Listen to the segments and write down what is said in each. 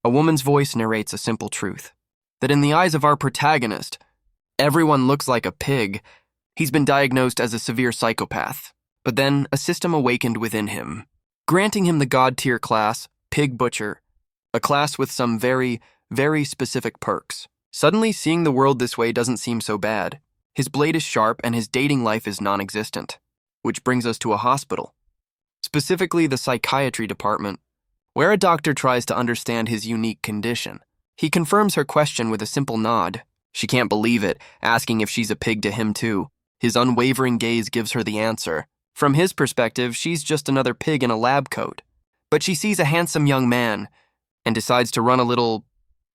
A woman's voice narrates a simple truth. That in the eyes of our protagonist, everyone looks like a pig. He's been diagnosed as a severe psychopath. But then a system awakened within him, granting him the god-tier class, Pig Butcher, a class with some very, very specific perks. Suddenly, seeing the world this way doesn't seem so bad. His blade is sharp and his dating life is non-existent. Which brings us to a hospital. Specifically, the psychiatry department, where a doctor tries to understand his unique condition. He confirms her question with a simple nod. She can't believe it, asking if she's a pig to him too. His unwavering gaze gives her the answer. From his perspective, she's just another pig in a lab coat. But she sees a handsome young man and decides to run a little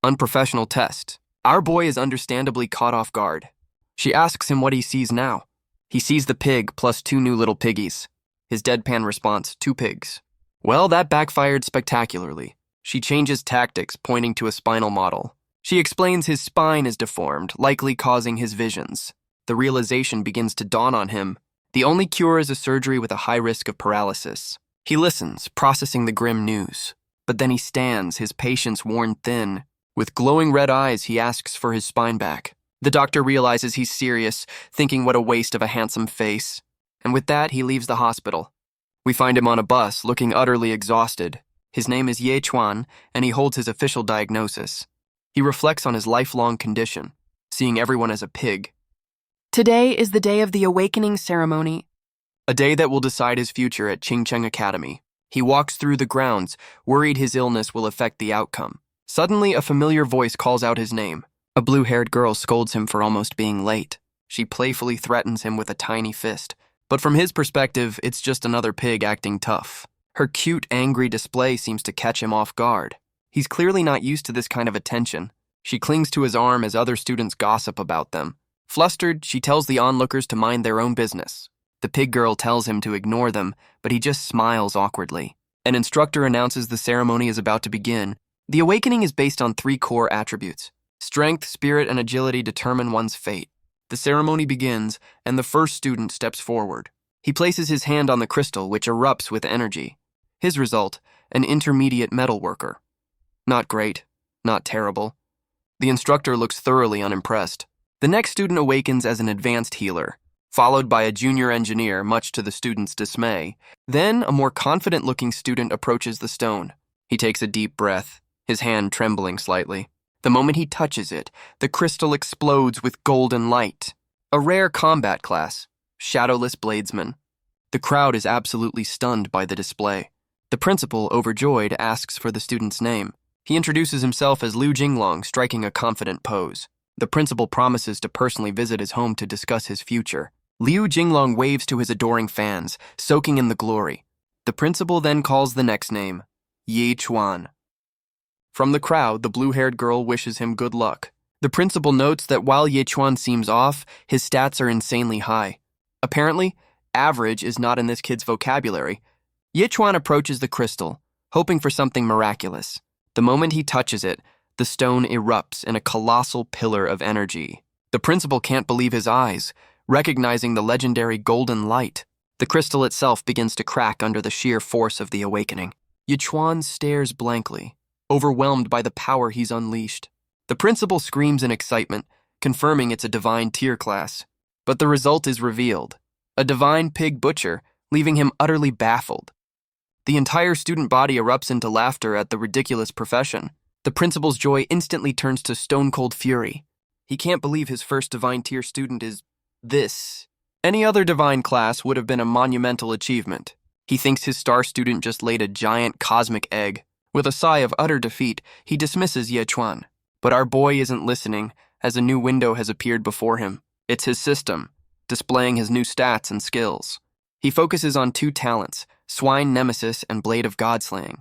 unprofessional test. Our boy is understandably caught off guard. She asks him what he sees now. He sees the pig plus 2 new little piggies. His deadpan response, 2 pigs. Well, that backfired spectacularly. She changes tactics, pointing to a spinal model. She explains his spine is deformed, likely causing his visions. The realization begins to dawn on him. The only cure is a surgery with a high risk of paralysis. He listens, processing the grim news. But then he stands, his patience worn thin. With glowing red eyes, he asks for his spine back. The doctor realizes he's serious, thinking what a waste of a handsome face. And with that, he leaves the hospital. We find him on a bus, looking utterly exhausted. His name is Ye Chuan, and he holds his official diagnosis. He reflects on his lifelong condition, seeing everyone as a pig. Today is the day of the awakening ceremony. A day that will decide his future at Qingcheng Academy. He walks through the grounds, worried his illness will affect the outcome. Suddenly, a familiar voice calls out his name. A blue-haired girl scolds him for almost being late. She playfully threatens him with a tiny fist. But from his perspective, it's just another pig acting tough. Her cute, angry display seems to catch him off guard. He's clearly not used to this kind of attention. She clings to his arm as other students gossip about them. Flustered, she tells the onlookers to mind their own business. The pig girl tells him to ignore them, but he just smiles awkwardly. An instructor announces the ceremony is about to begin. The awakening is based on 3 core attributes. Strength, spirit, and agility determine one's fate. The ceremony begins, and the first student steps forward. He places his hand on the crystal, which erupts with energy. His result, an intermediate metal worker. Not great, not terrible. The instructor looks thoroughly unimpressed. The next student awakens as an advanced healer, followed by a junior engineer, much to the student's dismay. Then, a more confident-looking student approaches the stone. He takes a deep breath, his hand trembling slightly. The moment he touches it, the crystal explodes with golden light. A rare combat class, Shadowless Bladesman. The crowd is absolutely stunned by the display. The principal, overjoyed, asks for the student's name. He introduces himself as Liu Jinglong, striking a confident pose. The principal promises to personally visit his home to discuss his future. Liu Jinglong waves to his adoring fans, soaking in the glory. The principal then calls the next name, Ye Chuan. From the crowd, the blue-haired girl wishes him good luck. The principal notes that while Ye Chuan seems off, his stats are insanely high. Apparently, average is not in this kid's vocabulary. Ye Chuan approaches the crystal, hoping for something miraculous. The moment he touches it, the stone erupts in a colossal pillar of energy. The principal can't believe his eyes, recognizing the legendary golden light. The crystal itself begins to crack under the sheer force of the awakening. Ye Chuan stares blankly, overwhelmed by the power he's unleashed. The principal screams in excitement, confirming it's a divine tier class. But the result is revealed. A divine pig butcher, leaving him utterly baffled. The entire student body erupts into laughter at the ridiculous profession. The principal's joy instantly turns to stone-cold fury. He can't believe his first divine tier student is this. Any other divine class would have been a monumental achievement. He thinks his star student just laid a giant cosmic egg. With a sigh of utter defeat, he dismisses Ye Chuan. But our boy isn't listening, as a new window has appeared before him. It's his system, displaying his new stats and skills. He focuses on 2 talents, Swine Nemesis and Blade of Godslaying.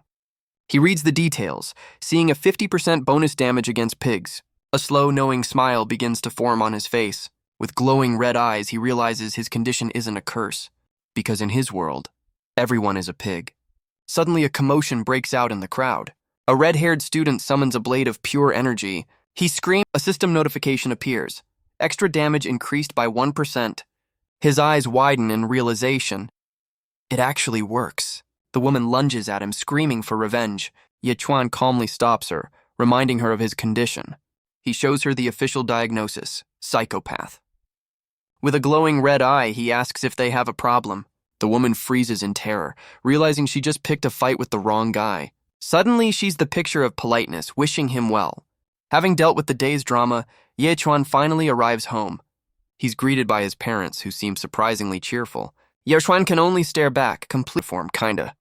He reads the details, seeing a 50% bonus damage against pigs. A slow, knowing smile begins to form on his face. With glowing red eyes, he realizes his condition isn't a curse, because in his world, everyone is a pig. Suddenly, a commotion breaks out in the crowd. A red-haired student summons a blade of pure energy. He screams, a system notification appears. Extra damage increased by 1%. His eyes widen in realization. It actually works. The woman lunges at him, screaming for revenge. Ye Chuan calmly stops her, reminding her of his condition. He shows her the official diagnosis: psychopath. With a glowing red eye, he asks if they have a problem. The woman freezes in terror, realizing she just picked a fight with the wrong guy. Suddenly, she's the picture of politeness, wishing him well. Having dealt with the day's drama, Ye Chuan finally arrives home. He's greeted by his parents, who seem surprisingly cheerful. Ye Chuan can only stare back, complete form, kinda.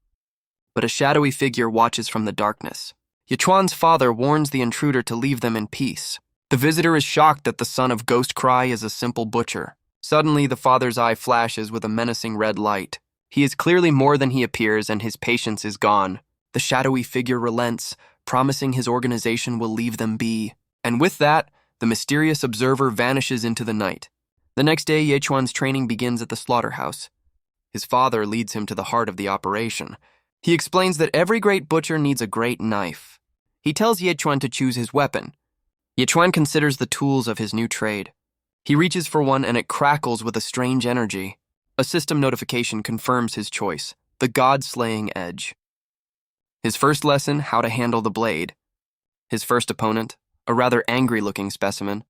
But a shadowy figure watches from the darkness. Ye Chuan's father warns the intruder to leave them in peace. The visitor is shocked that the son of Ghost Cry is a simple butcher. Suddenly, the father's eye flashes with a menacing red light. He is clearly more than he appears, and his patience is gone. The shadowy figure relents, promising his organization will leave them be. And with that, the mysterious observer vanishes into the night. The next day, Ye Chuan's training begins at the slaughterhouse. His father leads him to the heart of the operation. He explains that every great butcher needs a great knife. He tells Ye Chuan to choose his weapon. Ye Chuan considers the tools of his new trade. He reaches for one and it crackles with a strange energy. A system notification confirms his choice: the God-slaying edge. His first lesson: how to handle the blade. His first opponent: a rather angry-looking specimen.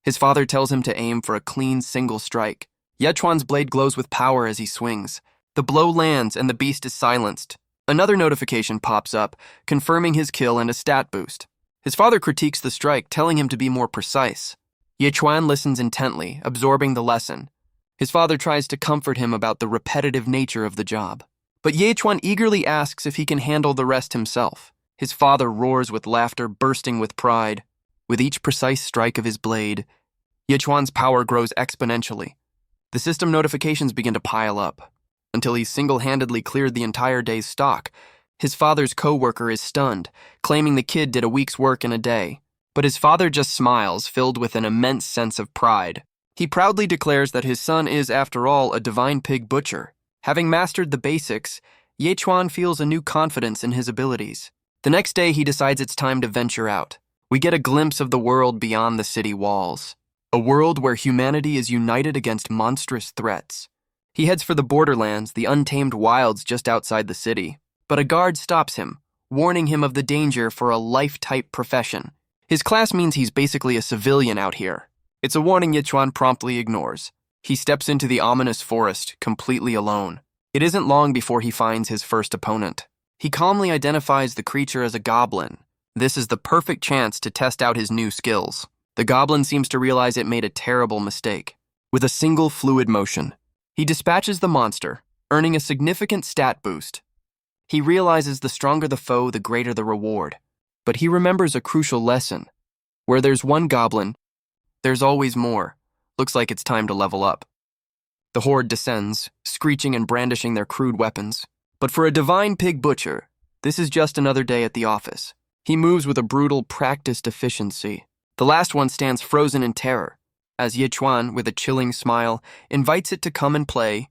His father tells him to aim for a clean single strike. Ye Chuan's blade glows with power as he swings. The blow lands and the beast is silenced. Another notification pops up, confirming his kill and a stat boost. His father critiques the strike, telling him to be more precise. Ye Chuan listens intently, absorbing the lesson. His father tries to comfort him about the repetitive nature of the job. But Ye Chuan eagerly asks if he can handle the rest himself. His father roars with laughter, bursting with pride. With each precise strike of his blade, Ye Chuan's power grows exponentially. The system notifications begin to pile up, until he's single-handedly cleared the entire day's stock. His father's co-worker is stunned, claiming the kid did a week's work in a day. But his father just smiles, filled with an immense sense of pride. He proudly declares that his son is, after all, a divine pig butcher. Having mastered the basics, Ye Chuan feels a new confidence in his abilities. The next day, he decides it's time to venture out. We get a glimpse of the world beyond the city walls. A world where humanity is united against monstrous threats. He heads for the borderlands, the untamed wilds just outside the city. But a guard stops him, warning him of the danger for a life-type profession. His class means he's basically a civilian out here. It's a warning Ye Chuan promptly ignores. He steps into the ominous forest, completely alone. It isn't long before he finds his first opponent. He calmly identifies the creature as a goblin. This is the perfect chance to test out his new skills. The goblin seems to realize it made a terrible mistake. With a single fluid motion, he dispatches the monster, earning a significant stat boost. He realizes the stronger the foe, the greater the reward. But he remembers a crucial lesson. Where there's one goblin, there's always more. Looks like it's time to level up. The horde descends, screeching and brandishing their crude weapons. But for a divine pig butcher, this is just another day at the office. He moves with a brutal, practiced efficiency. The last one stands frozen in terror, as Ye Chuan, with a chilling smile, invites it to come and play.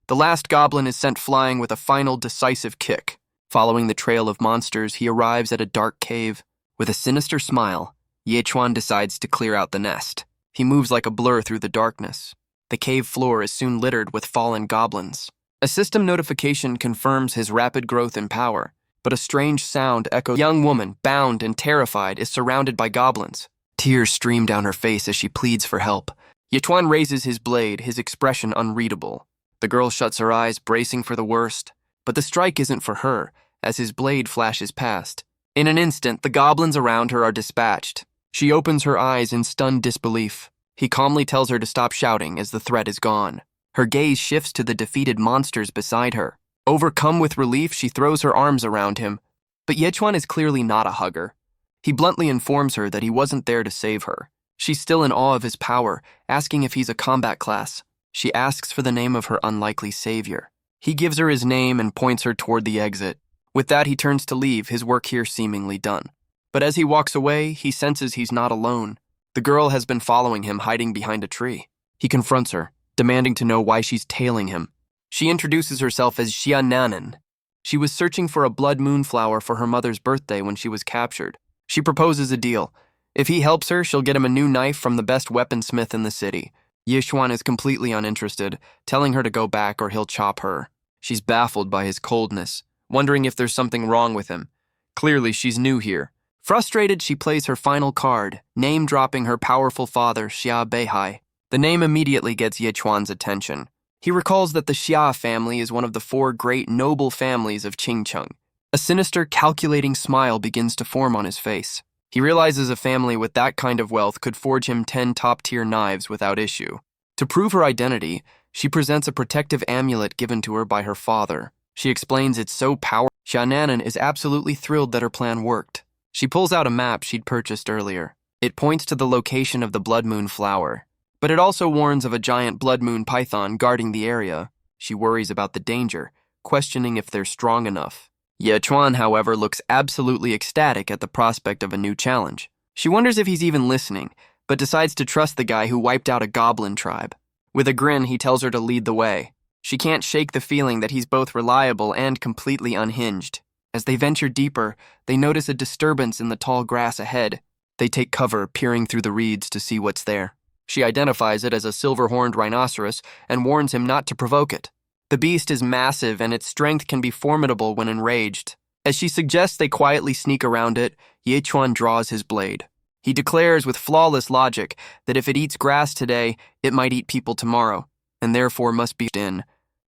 The last goblin is sent flying with a final decisive kick. Following the trail of monsters, he arrives at a dark cave. With a sinister smile, Ye Chuan decides to clear out the nest. He moves like a blur through the darkness. The cave floor is soon littered with fallen goblins. A system notification confirms his rapid growth in power, but a strange sound echoes. A young woman, bound and terrified, is surrounded by goblins. Tears stream down her face as she pleads for help. Ye Chuan raises his blade, his expression unreadable. The girl shuts her eyes, bracing for the worst. But the strike isn't for her, as his blade flashes past. In an instant, the goblins around her are dispatched. She opens her eyes in stunned disbelief. He calmly tells her to stop shouting as the threat is gone. Her gaze shifts to the defeated monsters beside her. Overcome with relief, she throws her arms around him. But Ye Chuan is clearly not a hugger. He bluntly informs her that he wasn't there to save her. She's still in awe of his power, asking if he's a combat class. She asks for the name of her unlikely savior. He gives her his name and points her toward the exit. With that, he turns to leave, his work here seemingly done. But as he walks away, he senses he's not alone. The girl has been following him, hiding behind a tree. He confronts her, demanding to know why she's tailing him. She introduces herself as Xiananan. She was searching for a blood moonflower for her mother's birthday when she was captured. She proposes a deal. If he helps her, she'll get him a new knife from the best weaponsmith in the city. Ye Chuan is completely uninterested, telling her to go back or he'll chop her. She's baffled by his coldness, wondering if there's something wrong with him. Clearly, she's new here. Frustrated, she plays her final card, name-dropping her powerful father, Xia Beihai. The name immediately gets Ye Chuan's attention. He recalls that the Xia family is one of the 4 great noble families of Qingcheng. A sinister, calculating smile begins to form on his face. He realizes a family with that kind of wealth could forge him 10 top-tier knives without issue. To prove her identity, she presents a protective amulet given to her by her father. She explains it's so powerful. Xiaonanan is absolutely thrilled that her plan worked. She pulls out a map she'd purchased earlier. It points to the location of the blood moon flower, but it also warns of a giant blood moon python guarding the area. She worries about the danger, questioning if they're strong enough. Ye Chuan, however, looks absolutely ecstatic at the prospect of a new challenge. She wonders if he's even listening, but decides to trust the guy who wiped out a goblin tribe. With a grin, he tells her to lead the way. She can't shake the feeling that he's both reliable and completely unhinged. As they venture deeper, they notice a disturbance in the tall grass ahead. They take cover, peering through the reeds to see what's there. She identifies it as a silver-horned rhinoceros and warns him not to provoke it. The beast is massive and its strength can be formidable when enraged. As she suggests they quietly sneak around it, Ye Chuan draws his blade. He declares with flawless logic that if it eats grass today, it might eat people tomorrow, and therefore must be in.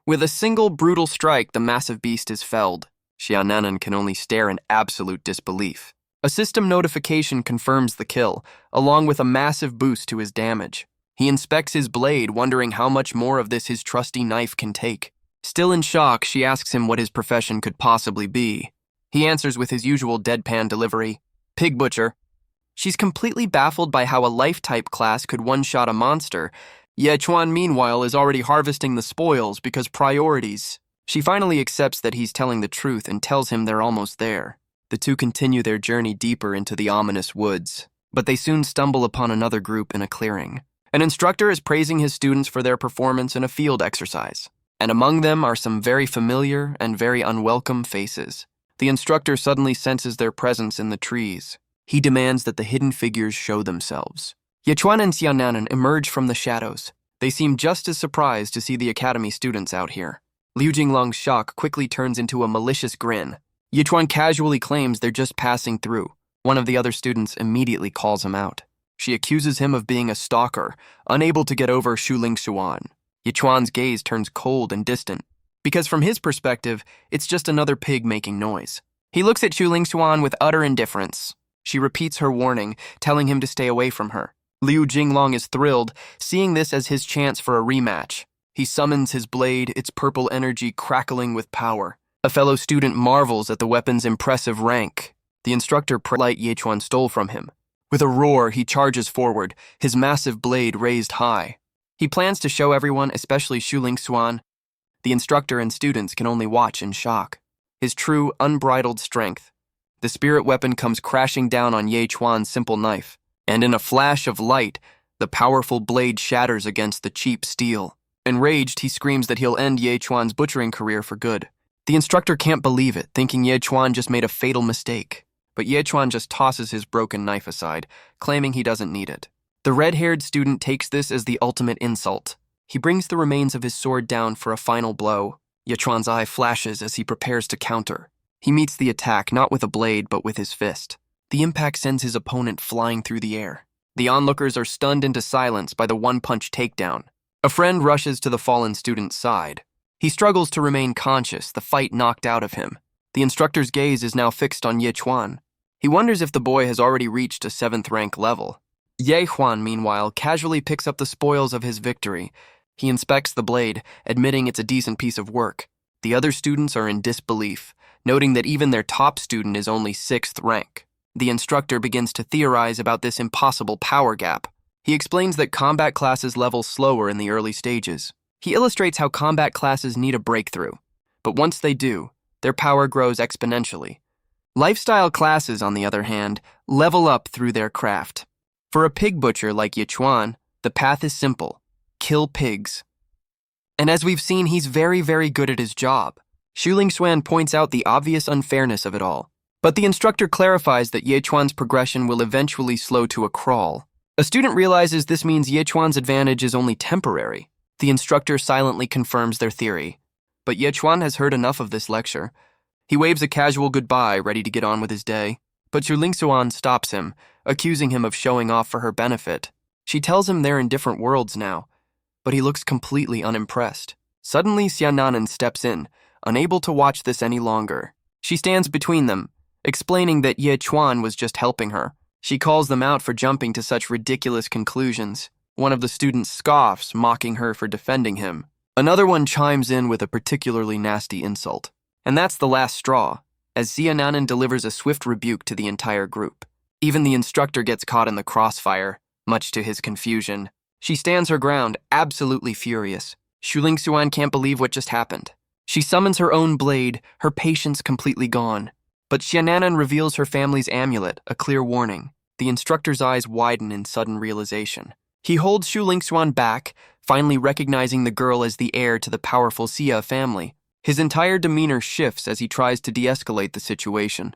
With a single brutal strike, the massive beast is felled. Xiaonanan can only stare in absolute disbelief. A system notification confirms the kill, along with a massive boost to his damage. He inspects his blade, wondering how much more of this his trusty knife can take. Still in shock, she asks him what his profession could possibly be. He answers with his usual deadpan delivery, "Pig butcher." She's completely baffled by how a life-type class could one-shot a monster. Ye Chuan, meanwhile, is already harvesting the spoils because priorities. She finally accepts that he's telling the truth and tells him they're almost there. The two continue their journey deeper into the ominous woods, but they soon stumble upon another group in a clearing. An instructor is praising his students for their performance in a field exercise, and among them are some very familiar and very unwelcome faces. The instructor suddenly senses their presence in the trees. He demands that the hidden figures show themselves. Ye Chuan and Xiaonanan emerge from the shadows. They seem just as surprised to see the academy students out here. Liu Jinglong's shock quickly turns into a malicious grin. Ye Chuan casually claims they're just passing through. One of the other students immediately calls him out. She accuses him of being a stalker, unable to get over Shu Lingxuan. Ye Chuan's gaze turns cold and distant, because from his perspective, it's just another pig making noise. He looks at Shu Lingxuan with utter indifference. She repeats her warning, telling him to stay away from her. Liu Jinglong is thrilled, seeing this as his chance for a rematch. He summons his blade, its purple energy crackling with power. A fellow student marvels at the weapon's impressive rank. The instructor light Ye Chuan stole from him. With a roar, he charges forward, his massive blade raised high. He plans to show everyone, especially Shu Lingxuan. The instructor and students can only watch in shock. His true, unbridled strength. The spirit weapon comes crashing down on Ye Chuan's simple knife, and in a flash of light, the powerful blade shatters against the cheap steel. Enraged, he screams that he'll end Ye Chuan's butchering career for good. The instructor can't believe it, thinking Ye Chuan just made a fatal mistake. But Ye Chuan just tosses his broken knife aside, claiming he doesn't need it. The red-haired student takes this as the ultimate insult. He brings the remains of his sword down for a final blow. Ye Chuan's eye flashes as he prepares to counter. He meets the attack not with a blade but with his fist. The impact sends his opponent flying through the air. The onlookers are stunned into silence by the one-punch takedown. A friend rushes to the fallen student's side. He struggles to remain conscious, the fight knocked out of him. The instructor's gaze is now fixed on Ye Chuan. He wonders if the boy has already reached a 7th rank level. Ye Chuan, meanwhile, casually picks up the spoils of his victory. He inspects the blade, admitting it's a decent piece of work. The other students are in disbelief, noting that even their top student is only 6th rank. The instructor begins to theorize about this impossible power gap. He explains that combat classes level slower in the early stages. He illustrates how combat classes need a breakthrough, but once they do, their power grows exponentially. Lifestyle classes, on the other hand, level up through their craft. For a pig butcher like Ye Chuan, the path is simple: kill pigs. And as we've seen, he's very, very good at his job. Shu Lingxuan points out the obvious unfairness of it all, but the instructor clarifies that Ye Chuan's progression will eventually slow to a crawl. A student realizes this means Ye Chuan's advantage is only temporary. The instructor silently confirms their theory. But Ye Chuan has heard enough of this lecture. He waves a casual goodbye, ready to get on with his day. But Xu Lingxuan stops him, accusing him of showing off for her benefit. She tells him they're in different worlds now, but he looks completely unimpressed. Suddenly, Xiananan steps in, unable to watch this any longer. She stands between them, explaining that Ye Chuan was just helping her. She calls them out for jumping to such ridiculous conclusions. One of the students scoffs, mocking her for defending him. Another one chimes in with a particularly nasty insult. And that's the last straw, as Xiananan delivers a swift rebuke to the entire group. Even the instructor gets caught in the crossfire, much to his confusion. She stands her ground, absolutely furious. Xu Lingxuan can't believe what just happened. She summons her own blade, her patience completely gone. But Xiananan reveals her family's amulet, a clear warning. The instructor's eyes widen in sudden realization. He holds Xu Lingxuan back, finally recognizing the girl as the heir to the powerful Xia family. His entire demeanor shifts as he tries to de-escalate the situation.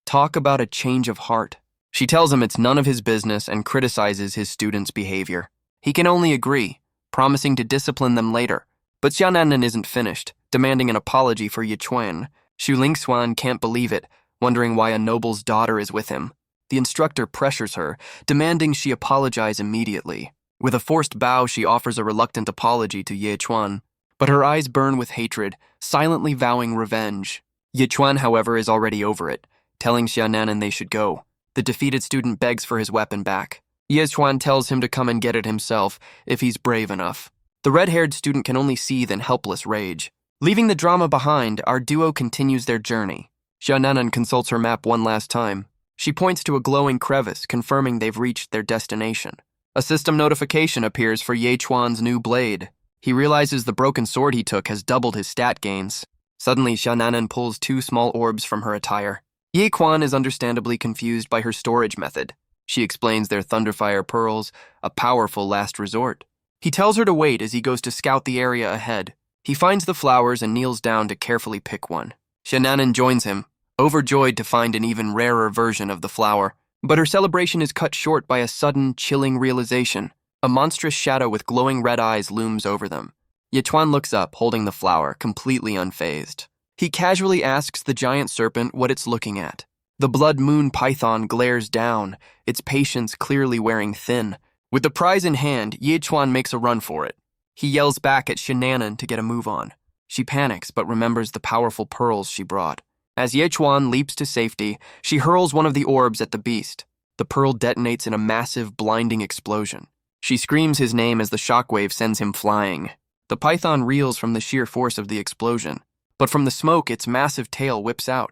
Talk about a change of heart. She tells him it's none of his business and criticizes his students' behavior. He can only agree, promising to discipline them later. But Xiananan isn't finished, demanding an apology for Ye Chuan. Xu Lingxuan can't believe it, wondering why a noble's daughter is with him. The instructor pressures her, demanding she apologize immediately. With a forced bow, she offers a reluctant apology to Ye Chuan, but her eyes burn with hatred, silently vowing revenge. Ye Chuan, however, is already over it, telling Xiananan they should go. The defeated student begs for his weapon back. Ye Chuan tells him to come and get it himself, if he's brave enough. The red-haired student can only seethe in helpless rage. Leaving the drama behind, our duo continues their journey. Xiananan consults her map one last time. She points to a glowing crevice, confirming they've reached their destination. A system notification appears for Ye Chuan's new blade. He realizes the broken sword he took has doubled his stat gains. Suddenly, Xiananan pulls 2 small orbs from her attire. Ye Chuan is understandably confused by her storage method. She explains they're Thunderfire pearls, a powerful last resort. He tells her to wait as he goes to scout the area ahead. He finds the flowers and kneels down to carefully pick one. Xiananan joins him, overjoyed to find an even rarer version of the flower. But her celebration is cut short by a sudden, chilling realization. A monstrous shadow with glowing red eyes looms over them. Ye Chuan looks up, holding the flower, completely unfazed. He casually asks the giant serpent what it's looking at. The blood moon python glares down, its patience clearly wearing thin. With the prize in hand, Ye Chuan makes a run for it. He yells back at Xiananan to get a move on. She panics but remembers the powerful pearls she brought. As Ye Chuan leaps to safety, she hurls one of the orbs at the beast. The pearl detonates in a massive, blinding explosion. She screams his name as the shockwave sends him flying. The python reels from the sheer force of the explosion, but from the smoke its massive tail whips out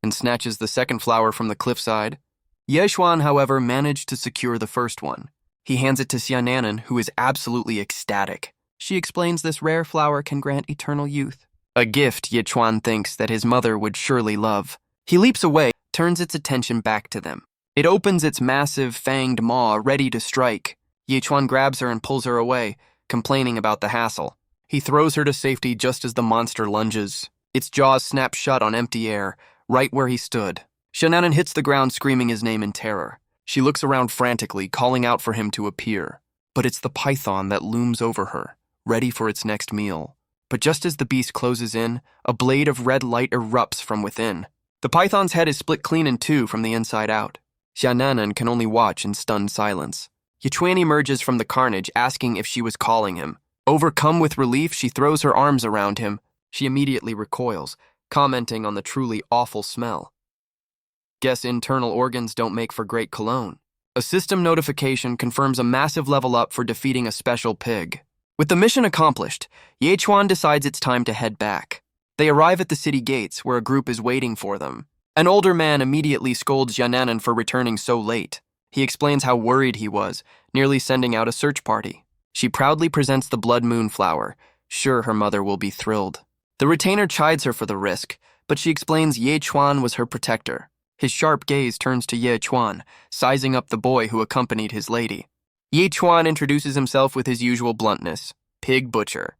and snatches the second flower from the cliffside. Ye Chuan, however, managed to secure the first one. He hands it to Xiananan, who is absolutely ecstatic. She explains this rare flower can grant eternal youth. A gift Ye Chuan thinks that his mother would surely love. He leaps away, turns its attention back to them. It opens its massive, fanged maw, ready to strike. Ye Chuan grabs her and pulls her away, complaining about the hassle. He throws her to safety just as the monster lunges. Its jaws snap shut on empty air, right where he stood. Xiananan hits the ground, screaming his name in terror. She looks around frantically, calling out for him to appear. But it's the python that looms over her, ready for its next meal. But just as the beast closes in, a blade of red light erupts from within. The python's head is split clean in 2 from the inside out. Xiananan can only watch in stunned silence. Ye Chuan emerges from the carnage, asking if she was calling him. Overcome with relief, she throws her arms around him. She immediately recoils, commenting on the truly awful smell. Guess internal organs don't make for great cologne. A system notification confirms a massive level up for defeating a special pig. With the mission accomplished, Ye Chuan decides it's time to head back. They arrive at the city gates, where a group is waiting for them. An older man immediately scolds Xiananan for returning so late. He explains how worried he was, nearly sending out a search party. She proudly presents the blood moon flower, sure her mother will be thrilled. The retainer chides her for the risk, but she explains Ye Chuan was her protector. His sharp gaze turns to Ye Chuan, sizing up the boy who accompanied his lady. Ye Chuan introduces himself with his usual bluntness, Pig Butcher.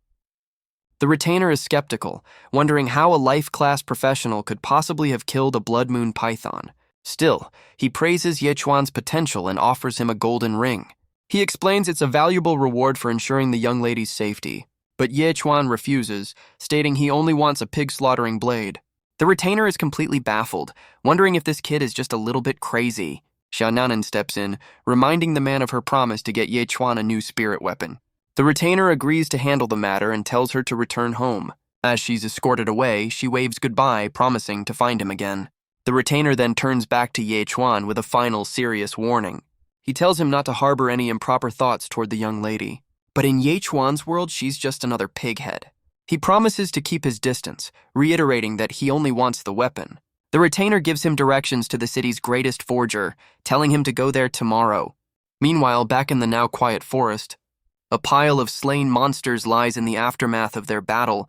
The retainer is skeptical, wondering how a life-class professional could possibly have killed a blood moon python. Still, he praises Ye Chuan's potential and offers him a golden ring. He explains it's a valuable reward for ensuring the young lady's safety, but Ye Chuan refuses, stating he only wants a pig-slaughtering blade. The retainer is completely baffled, wondering if this kid is just a little bit crazy. Xiaonanan steps in, reminding the man of her promise to get Ye Chuan a new spirit weapon. The retainer agrees to handle the matter and tells her to return home. As she's escorted away, she waves goodbye, promising to find him again. The retainer then turns back to Ye Chuan with a final serious warning. He tells him not to harbor any improper thoughts toward the young lady. But in Ye Chuan's world, she's just another pighead. He promises to keep his distance, reiterating that he only wants the weapon. The retainer gives him directions to the city's greatest forger, telling him to go there tomorrow. Meanwhile, back in the now quiet forest, a pile of slain monsters lies in the aftermath of their battle.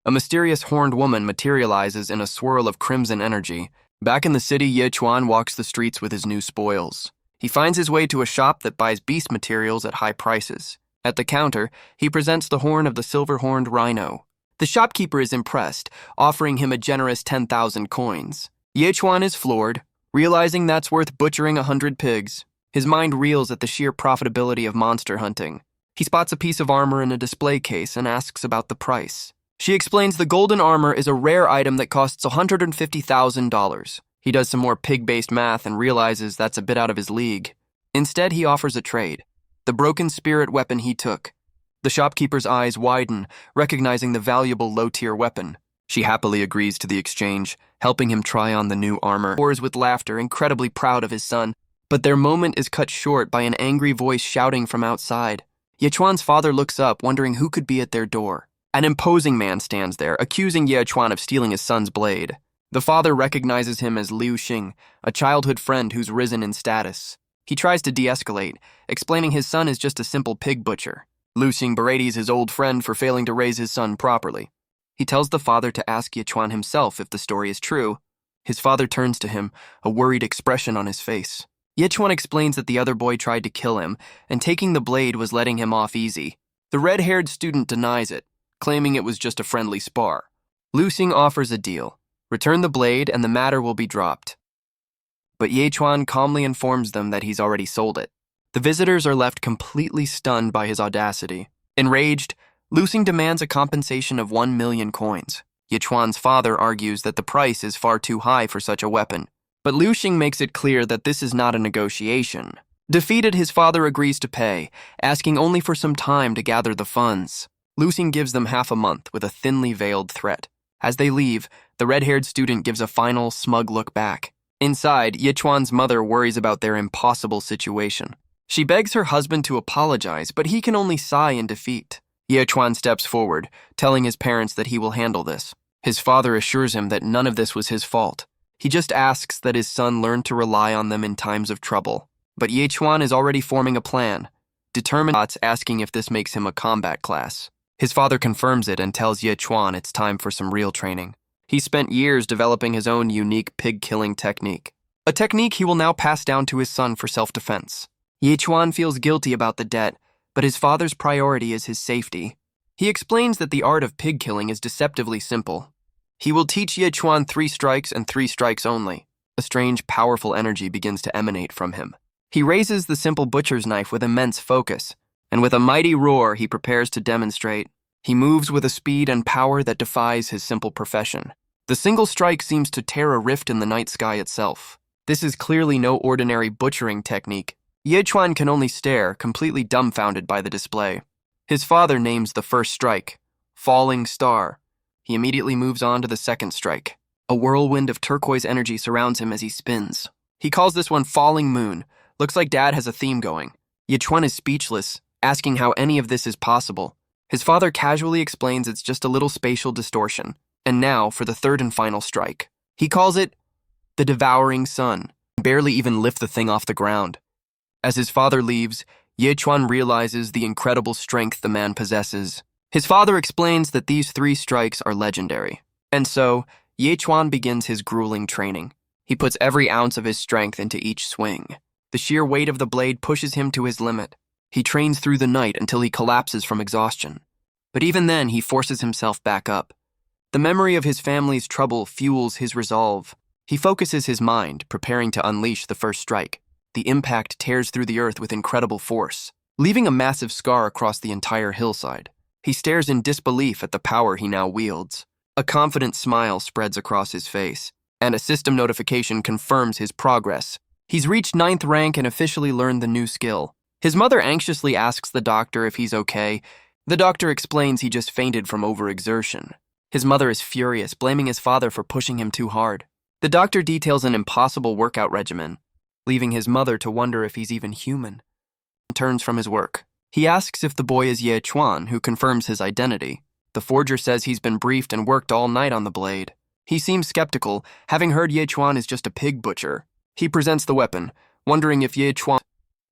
A mysterious horned woman materializes in a swirl of crimson energy. Back in the city, Ye Chuan walks the streets with his new spoils. He finds his way to a shop that buys beast materials at high prices. At the counter, he presents the horn of the silver-horned rhino. The shopkeeper is impressed, offering him a generous 10,000 coins. Ye Chuan is floored, realizing that's worth butchering 100 pigs. His mind reels at the sheer profitability of monster hunting. He spots a piece of armor in a display case and asks about the price. She explains the golden armor is a rare item that costs $150,000. He does some more pig-based math and realizes that's a bit out of his league. Instead, he offers a trade. The broken spirit weapon he took. The shopkeeper's eyes widen, recognizing the valuable low-tier weapon. She happily agrees to the exchange, helping him try on the new armor. Roars with laughter, incredibly proud of his son. But their moment is cut short by an angry voice shouting from outside. Ye Chuan's father looks up, wondering who could be at their door. An imposing man stands there, accusing Ye Chuan of stealing his son's blade. The father recognizes him as Liu Xing, a childhood friend who's risen in status. He tries to de-escalate, explaining his son is just a simple pig butcher. Liu Xing berates his old friend for failing to raise his son properly. He tells the father to ask Ye Chuan himself if the story is true. His father turns to him, a worried expression on his face. Ye Chuan explains that the other boy tried to kill him, and taking the blade was letting him off easy. The red-haired student denies it, claiming it was just a friendly spar. Liu Xing offers a deal. Return the blade and the matter will be dropped. But Ye Chuan calmly informs them that he's already sold it. The visitors are left completely stunned by his audacity. Enraged, Liu Xing demands a compensation of 1 million coins. Ye Chuan's father argues that the price is far too high for such a weapon. But Liu Xing makes it clear that this is not a negotiation. Defeated, his father agrees to pay, asking only for some time to gather the funds. Liu Xing gives them half a month with a thinly veiled threat. As they leave, the red-haired student gives a final, smug look back. Inside, Ye Chuan's mother worries about their impossible situation. She begs her husband to apologize, but he can only sigh in defeat. Ye Chuan steps forward, telling his parents that he will handle this. His father assures him that none of this was his fault. He just asks that his son learn to rely on them in times of trouble. But Ye Chuan is already forming a plan, determined, asking if this makes him a combat class. His father confirms it and tells Ye Chuan it's time for some real training. He spent years developing his own unique pig-killing technique. A technique he will now pass down to his son for self-defense. Ye Chuan feels guilty about the debt, but his father's priority is his safety. He explains that the art of pig-killing is deceptively simple. He will teach Ye Chuan 3 strikes and 3 strikes only. A strange, powerful energy begins to emanate from him. He raises the simple butcher's knife with immense focus, and with a mighty roar he prepares to demonstrate. He moves with a speed and power that defies his simple profession. The single strike seems to tear a rift in the night sky itself. This is clearly no ordinary butchering technique. Ye Chuan can only stare, completely dumbfounded by the display. His father names the first strike Falling Star. He immediately moves on to the second strike. A whirlwind of turquoise energy surrounds him as he spins. He calls this one Falling Moon. Looks like Dad has a theme going. Ye Chuan is speechless, asking how any of this is possible. His father casually explains it's just a little spatial distortion. And now for the third and final strike. He calls it the Devouring Sun. Barely even lift the thing off the ground. As his father leaves, Ye Chuan realizes the incredible strength the man possesses. His father explains that these 3 strikes are legendary. And so, Ye Chuan begins his grueling training. He puts every ounce of his strength into each swing. The sheer weight of the blade pushes him to his limit. He trains through the night until he collapses from exhaustion. But even then, he forces himself back up. The memory of his family's trouble fuels his resolve. He focuses his mind, preparing to unleash the first strike. The impact tears through the earth with incredible force, leaving a massive scar across the entire hillside. He stares in disbelief at the power he now wields. A confident smile spreads across his face, and a system notification confirms his progress. He's reached 9th rank and officially learned the new skill. His mother anxiously asks the doctor if he's okay. The doctor explains he just fainted from overexertion. His mother is furious, blaming his father for pushing him too hard. The doctor details an impossible workout regimen, leaving his mother to wonder if he's even human. He turns from his work. He asks if the boy is Ye Chuan, who confirms his identity. The forger says he's been briefed and worked all night on the blade. He seems skeptical, having heard Ye Chuan is just a pig butcher. He presents the weapon, wondering if Ye Chuan...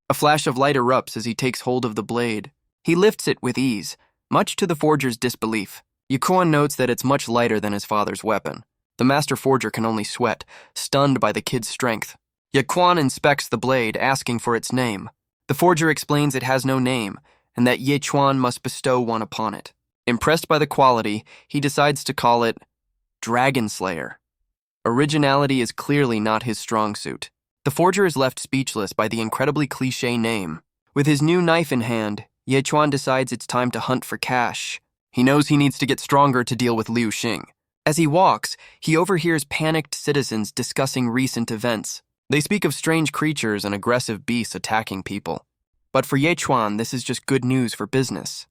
A flash of light erupts as he takes hold of the blade. He lifts it with ease, much to the forger's disbelief. Ye Chuan notes that it's much lighter than his father's weapon. The master forger can only sweat, stunned by the kid's strength. Ye Chuan inspects the blade, asking for its name. The forger explains it has no name, and that Ye Chuan must bestow one upon it. Impressed by the quality, he decides to call it Dragon Slayer. Originality is clearly not his strong suit. The forger is left speechless by the incredibly cliché name. With his new knife in hand, Ye Chuan decides it's time to hunt for cash. He knows he needs to get stronger to deal with Liu Xing. As he walks, he overhears panicked citizens discussing recent events. They speak of strange creatures and aggressive beasts attacking people. But for Ye Chuan, this is just good news for business.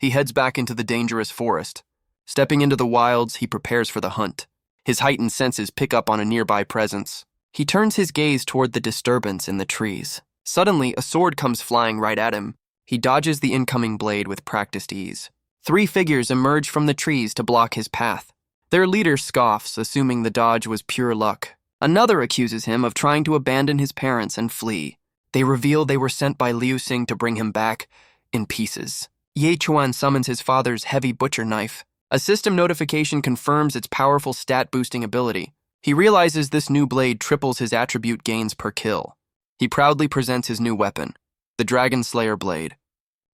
He heads back into the dangerous forest. Stepping into the wilds, he prepares for the hunt. His heightened senses pick up on a nearby presence. He turns his gaze toward the disturbance in the trees. Suddenly, a sword comes flying right at him. He dodges the incoming blade with practiced ease. 3 figures emerge from the trees to block his path. Their leader scoffs, assuming the dodge was pure luck. Another accuses him of trying to abandon his parents and flee. They reveal they were sent by Liu Xing to bring him back in pieces. Ye Chuan summons his father's heavy butcher knife. A system notification confirms its powerful stat-boosting ability. He realizes this new blade triples his attribute gains per kill. He proudly presents his new weapon, the Dragon Slayer blade.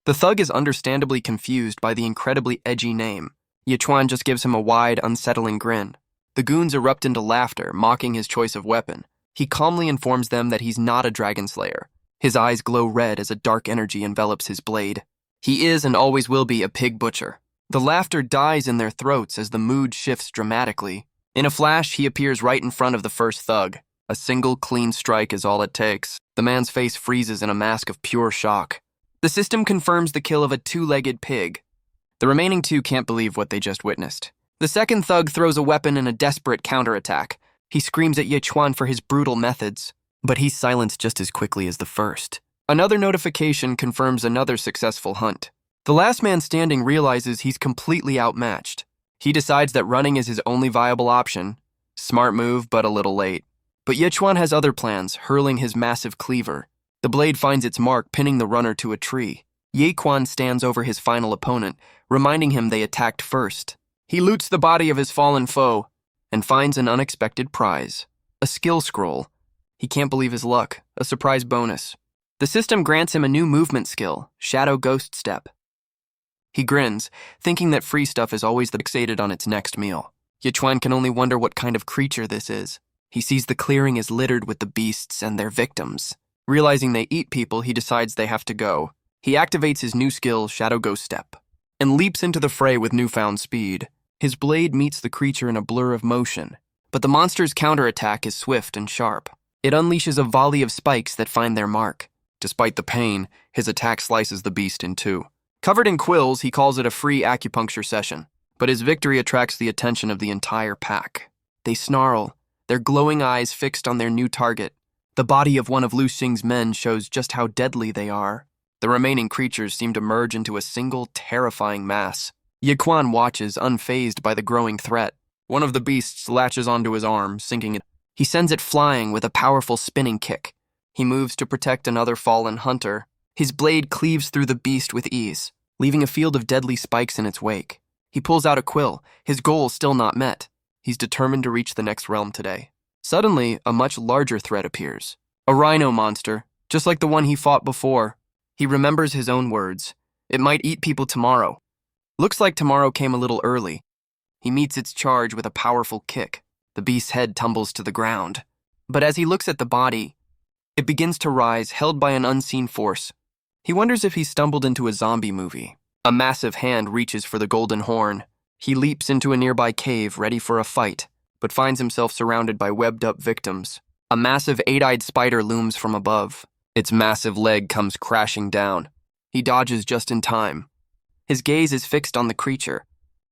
The thug is understandably confused by the incredibly edgy name. Ye Chuan just gives him a wide, unsettling grin. The goons erupt into laughter, mocking his choice of weapon. He calmly informs them that he's not a Dragon Slayer. His eyes glow red as a dark energy envelops his blade. He is and always will be a pig butcher. The laughter dies in their throats as the mood shifts dramatically. In a flash, he appears right in front of the first thug. A single clean strike is all it takes. The man's face freezes in a mask of pure shock. The system confirms the kill of a 2-legged pig. The remaining 2 can't believe what they just witnessed. The second thug throws a weapon in a desperate counterattack. He screams at Ye Chuan for his brutal methods, but he's silenced just as quickly as the first. Another notification confirms another successful hunt. The last man standing realizes he's completely outmatched. He decides that running is his only viable option. Smart move, but a little late. But Ye Chuan has other plans, hurling his massive cleaver. The blade finds its mark, pinning the runner to a tree. Ye Chuan stands over his final opponent, reminding him they attacked first. He loots the body of his fallen foe and finds an unexpected prize, a skill scroll. He can't believe his luck, a surprise bonus. The system grants him a new movement skill, Shadow Ghost Step. He grins, thinking that free stuff is always fixated on its next meal. Ye Chuan can only wonder what kind of creature this is. He sees the clearing is littered with the beasts and their victims. Realizing they eat people, he decides they have to go. He activates his new skill, Shadow Ghost Step, and leaps into the fray with newfound speed. His blade meets the creature in a blur of motion, but the monster's counterattack is swift and sharp. It unleashes a volley of spikes that find their mark. Despite the pain, his attack slices the beast in 2. Covered in quills, he calls it a free acupuncture session, but his victory attracts the attention of the entire pack. They snarl, their glowing eyes fixed on their new target. The body of one of Liu Xing's men shows just how deadly they are. The remaining creatures seem to merge into a single, terrifying mass. Ye Chuan watches, unfazed by the growing threat. One of the beasts latches onto his arm, sinking it. He sends it flying with a powerful spinning kick. He moves to protect another fallen hunter. His blade cleaves through the beast with ease, leaving a field of deadly spikes in its wake. He pulls out a quill, his goal still not met. He's determined to reach the next realm today. Suddenly, a much larger threat appears. A rhino monster, just like the one he fought before. He remembers his own words. It might eat people tomorrow. Looks like tomorrow came a little early. He meets its charge with a powerful kick. The beast's head tumbles to the ground. But as he looks at the body, it begins to rise, held by an unseen force. He wonders if he stumbled into a zombie movie. A massive hand reaches for the golden horn. He leaps into a nearby cave, ready for a fight, but finds himself surrounded by webbed-up victims. A massive 8-eyed spider looms from above. Its massive leg comes crashing down. He dodges just in time. His gaze is fixed on the creature,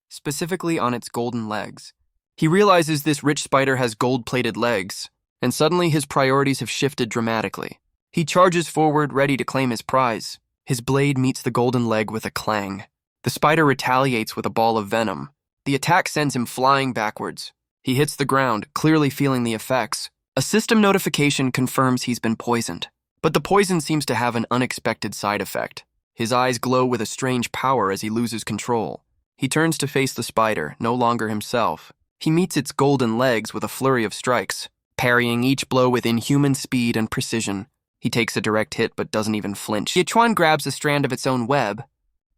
specifically on its golden legs. He realizes this rich spider has gold-plated legs, and suddenly his priorities have shifted dramatically. He charges forward, ready to claim his prize. His blade meets the golden leg with a clang. The spider retaliates with a ball of venom. The attack sends him flying backwards. He hits the ground, clearly feeling the effects. A system notification confirms he's been poisoned, but the poison seems to have an unexpected side effect. His eyes glow with a strange power as he loses control. He turns to face the spider, no longer himself. He meets its golden legs with a flurry of strikes, parrying each blow with inhuman speed and precision. He takes a direct hit but doesn't even flinch. Yichuan grabs a strand of its own web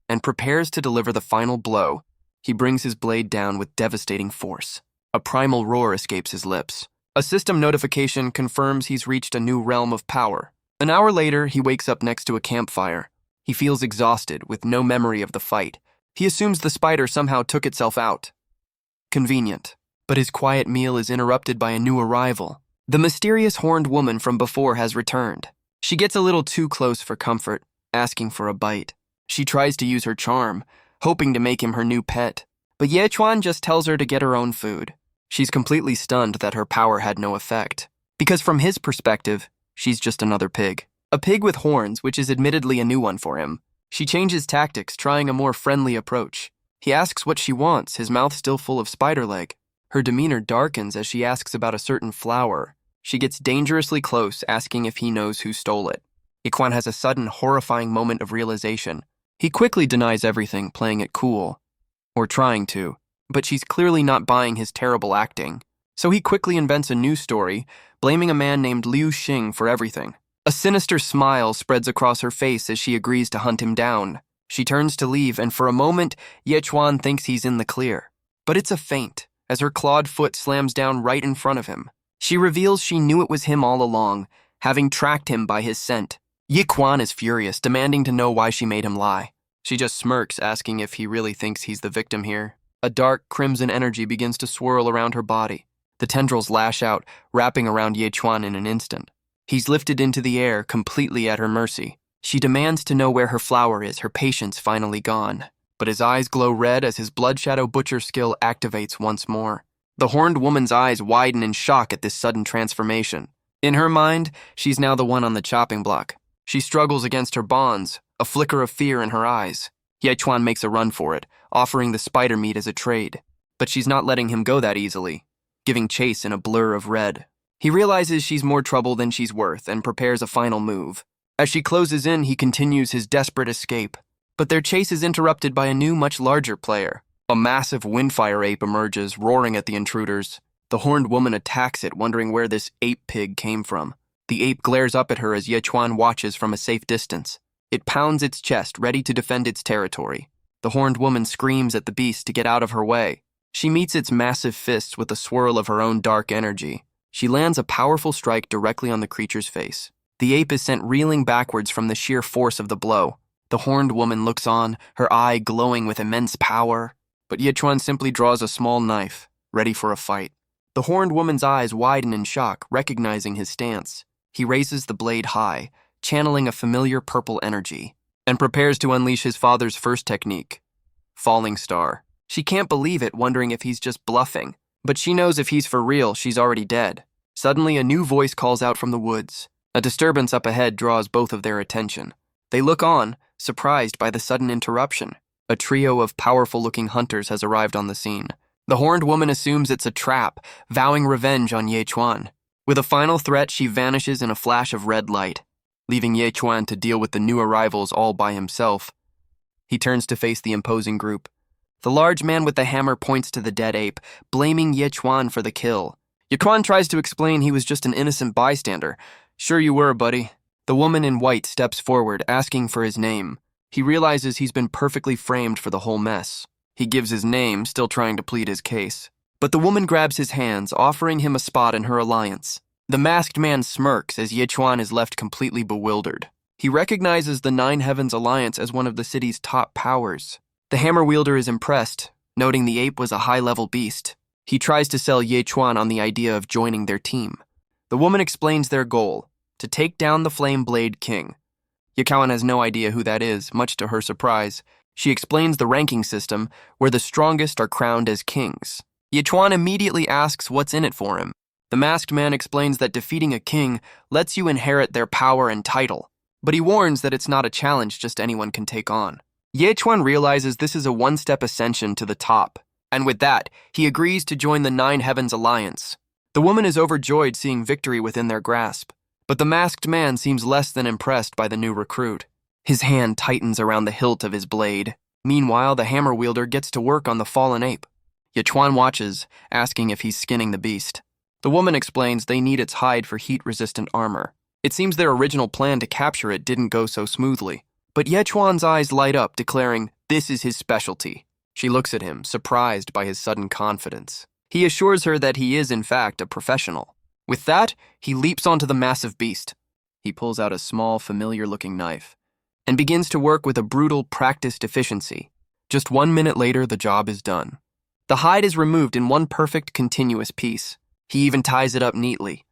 and prepares to deliver the final blow. He brings his blade down with devastating force. A primal roar escapes his lips. A system notification confirms he's reached a new realm of power. An hour later, he wakes up next to a campfire. He feels exhausted, with no memory of the fight. He assumes the spider somehow took itself out. Convenient. But his quiet meal is interrupted by a new arrival. The mysterious horned woman from before has returned. She gets a little too close for comfort, asking for a bite. She tries to use her charm, hoping to make him her new pet. But Yichuan just tells her to get her own food. She's completely stunned that her power had no effect. Because from his perspective, she's just another pig. A pig with horns, which is admittedly a new one for him. She changes tactics, trying a more friendly approach. He asks what she wants, his mouth still full of spider leg. Her demeanor darkens as she asks about a certain flower. She gets dangerously close, asking if he knows who stole it. Yichuan has a sudden, horrifying moment of realization. He quickly denies everything, playing it cool. Or trying to. But she's clearly not buying his terrible acting. So he quickly invents a new story, blaming a man named Liu Xing for everything. A sinister smile spreads across her face as she agrees to hunt him down. She turns to leave, and for a moment, Yichuan thinks he's in the clear. But it's a feint, as her clawed foot slams down right in front of him. She reveals she knew it was him all along, having tracked him by his scent. Yichuan is furious, demanding to know why she made him lie. She just smirks, asking if he really thinks he's the victim here. A dark, crimson energy begins to swirl around her body. The tendrils lash out, wrapping around Yichuan in an instant. He's lifted into the air, completely at her mercy. She demands to know where her flower is, her patience finally gone. But his eyes glow red as his blood shadow butcher skill activates once more. The horned woman's eyes widen in shock at this sudden transformation. In her mind, she's now the one on the chopping block. She struggles against her bonds, a flicker of fear in her eyes. Yichuan makes a run for it, offering the spider meat as a trade. But she's not letting him go that easily, giving chase in a blur of red. He realizes she's more trouble than she's worth and prepares a final move. As she closes in, he continues his desperate escape. But their chase is interrupted by a new, much larger player. A massive windfire ape emerges, roaring at the intruders. The horned woman attacks it, wondering where this ape pig came from. The ape glares up at her as Yichuan watches from a safe distance. It pounds its chest, ready to defend its territory. The horned woman screams at the beast to get out of her way. She meets its massive fists with a swirl of her own dark energy. She lands a powerful strike directly on the creature's face. The ape is sent reeling backwards from the sheer force of the blow. The horned woman looks on, her eye glowing with immense power. But Yichuan simply draws a small knife, ready for a fight. The horned woman's eyes widen in shock, recognizing his stance. He raises the blade high, channeling a familiar purple energy, and prepares to unleash his father's first technique, Falling Star. She can't believe it, wondering if he's just bluffing. But she knows if he's for real, she's already dead. Suddenly, a new voice calls out from the woods. A disturbance up ahead draws both of their attention. They look on, surprised by the sudden interruption. A trio of powerful-looking hunters has arrived on the scene. The horned woman assumes it's a trap, vowing revenge on Yichuan. With a final threat, she vanishes in a flash of red light, leaving Yichuan to deal with the new arrivals all by himself. He turns to face the imposing group. The large man with the hammer points to the dead ape, blaming Yichuan for the kill. Yichuan tries to explain he was just an innocent bystander. "Sure you were, buddy." The woman in white steps forward, asking for his name. He realizes he's been perfectly framed for the whole mess. He gives his name, still trying to plead his case. But the woman grabs his hands, offering him a spot in her alliance. The masked man smirks as Yichuan is left completely bewildered. He recognizes the Nine Heavens Alliance as one of the city's top powers. The hammer wielder is impressed, Noting the ape was a high-level beast, he tries to sell Ye Chuan on the idea of joining their team. The woman explains their goal, to take down the Flame Blade King. Ye Chuan has no idea who that is, much to her surprise. She explains the ranking system, where the strongest are crowned as kings. Ye Chuan immediately asks what's in it for him. The masked man explains that defeating a king lets you inherit their power and title, but he warns that it's not a challenge just anyone can take on. Ye Chuan realizes this is a one-step ascension to the top, and with that, he agrees to join the Nine Heavens Alliance. The woman is overjoyed seeing victory within their grasp, but the masked man seems less than impressed by the new recruit. His hand tightens around the hilt of his blade. Meanwhile, the hammer wielder gets to work on the fallen ape. Ye Chuan watches, asking if he's skinning the beast. The woman explains they need its hide for heat-resistant armor. It seems their original plan to capture it didn't go so smoothly, but Ye Chuan's eyes light up, declaring this is his specialty. She looks at him, surprised by his sudden confidence. He assures her that he is, in fact, a professional. With that, he leaps onto the massive beast. He pulls out a small, familiar-looking knife and begins to work with a brutal, practiced efficiency. Just 1 minute later, the job is done. The hide is removed in one perfect, continuous piece. He even ties it up neatly.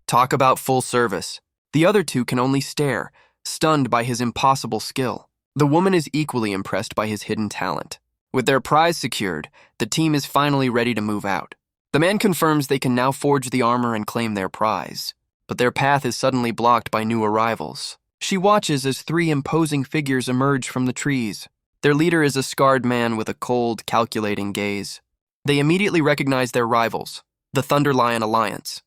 Talk about full service. The other two can only stare, stunned by his impossible skill. The woman is equally impressed by his hidden talent. With their prize secured, the team is finally ready to move out. The man confirms they can now forge the armor and claim their prize, but their path is suddenly blocked by new arrivals. She watches as 3 imposing figures emerge from the trees. Their leader is a scarred man with a cold, calculating gaze. They immediately recognize their rivals, the Thunder Lion Alliance.